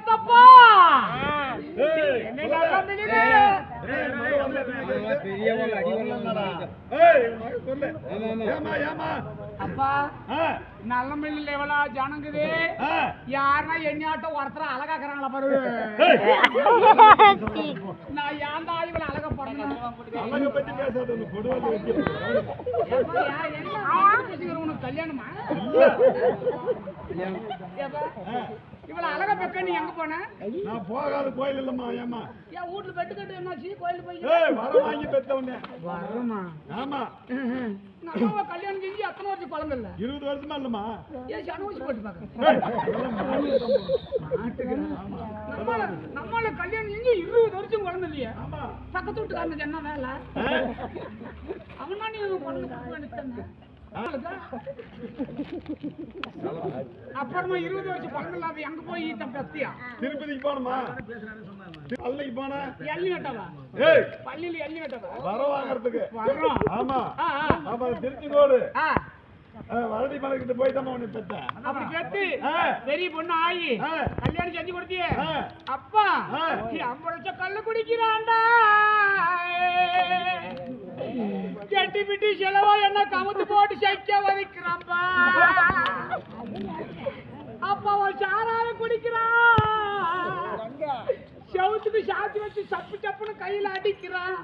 தப்பா என்ன நல்லா மிளினே பெரியவங்க அடி வரலடா. அப்பா நல்ல மில்லில் எவ்வளோ ஜனங்குது யாருன்னா எண்ணாட்டம் ஒருத்தர அழகாக்குறாங்களா பாரு. நான் ஏன்டா இவளை அழகா பண்ணணும் உனக்கு கல்யாணமா இவளை அழகா பெக்க நீ எங்க போன? நான் போகாத கோயில் இல்லம்மா. ஏமா என் வீட்டுல பெட்டு கட்டு என்னாச்சு? கோயில் போய் வர வாங்கி பெத்த உடனே வரமா? ஆமா நம்ம கல்யாணம் செஞ்சு எத்தனை வருஷம் குழந்தை இல்ல? 20 வருஷமா இல்லம்மா. ஏன் சனவச்சு போட்டு பாக்க நம்மள கல்யாணம் செஞ்சு 20 வருஷம் குழந்தை இல்லையா? பக்கத்து வீட்டுக்காரனுக்கு என்ன வேலை? அவனா நீ குழந்தை அப்புறமா 20 வருஷம் குழந்தை இல்லாத எங்க போய் பெத்தியா? திருப்பதிக்கு போனமா? பள்ளிக்கு போன எள்ளி நட்டவா? பள்ளியில எள்ளி நட்டவா? வர வாங்கறதுக்கு வரோம். ஆமா ஆமா திருச்சிக்கோடு வரடி மலைக்கிட்ட போயிட்டமா உன்னை பெத்தேன். அப்படி பெத்து பெரிய பொண்ணு ஆகி கல்யாணம் செஞ்சு கொடுத்திய அப்பா 50 லட்சம் கல்லு குடிக்கிறான்டா. கெட்டி பிட்டி செலவா என்ன கவுத்து போட்டு சைக்க வதைக்கிறான்பா. அப்பா அவன் சாராய குடிக்கிறான். செவுத்துக்கு சாத்தி வச்சு சப்பு சப்புன்னு கையில அடிக்கிறான்.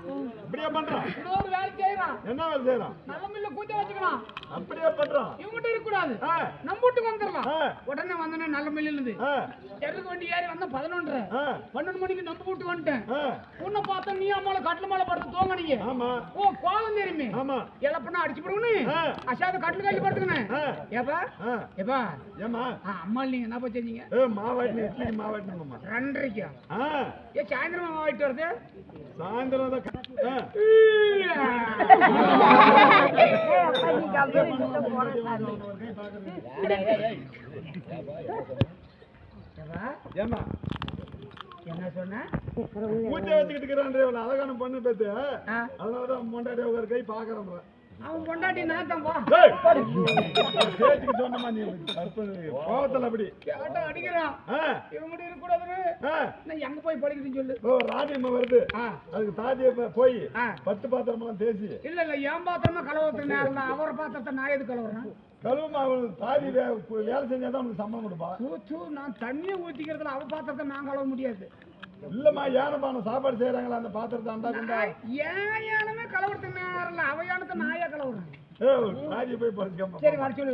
அப்படியே பண்றான். இன்னொரு வேலை செய்யறான். என்ன வேலை செய்யறான்? நம்ம இல்ல கூட்ட வச்சுக்கலாம். அப்படியே பண்றான். இவங்கிட்ட இருக்க கூடாது. நம்ம வீட்டுக்கு வந்துடலாம். உடனே வந்தனே நல்ல மில்ல இருந்து எருக்கு வண்டி ஏறி வந்தா 11:30 12 மணிக்கு நம்ம வீட்டுக்கு வந்துட்டேன். உன்னை பார்த்தா நீ அம்மால கட்டில மேல படுத்து தூங்கினீங்க. ஓ கோலம் தெரியுமே எழப்பண்ணா அடிச்சு போடுவனு அசாத கட்டில கையில படுத்துக்கணும். ஏப்பா ஏப்பா ஏமா அம்மா நீங்க என்ன செஞ்சீங்க? மாவாட்டி இட்லி மாவாட்டினோம்மா 2:30க்கு. ஏ சாயந்தரம் மாவாட்டி வருது? சாயந்தரம் என்ன சொன்ன? பூஜை வச்சுக்கிட்டு அழகான பொண்ணு பேத்து அதனாலதான் பொண்டாட்டி ஒரு கை பாக்குறோம். அவன் பொண்டாட்டி நாத்தம் சொன்னமா நீ கோவத்தில் அப்படி கேட்ட அடிக்கிறான். இவங்க இருக்க கூடாதுன்னு எங்க போய் படிக்கிறதுன்னு சொல்லு. ஓ ராஜ்யம்மா வருது அதுக்கு தாதிய போய் 10 பாத்திரமெல்லாம் தேசி. இல்ல இல்ல என் பாத்திரமா கலவரத்துக்கு நேரம் தான். அவரை பாத்திரத்தை நான் எது கலவுறேன்? கழுவுமா அவன் தாதி வேலை செஞ்சாதான் அவனுக்கு சம்பளம் கொடுப்பா. நான் தண்ணியை ஊத்திக்கிறதுல அவ பாத்திரத்தை நான் கழுவ முடியாது. இல்லம்மா யானப்பான சாப்பாடு செய்யறாங்களா அந்த பாத்திரத்தை அண்டா ஏன் யானமே கலவரத்துக்கு நேரம் அவ யானத்தை நாயா கலவுறேன். போய் சரி வர சொல்லி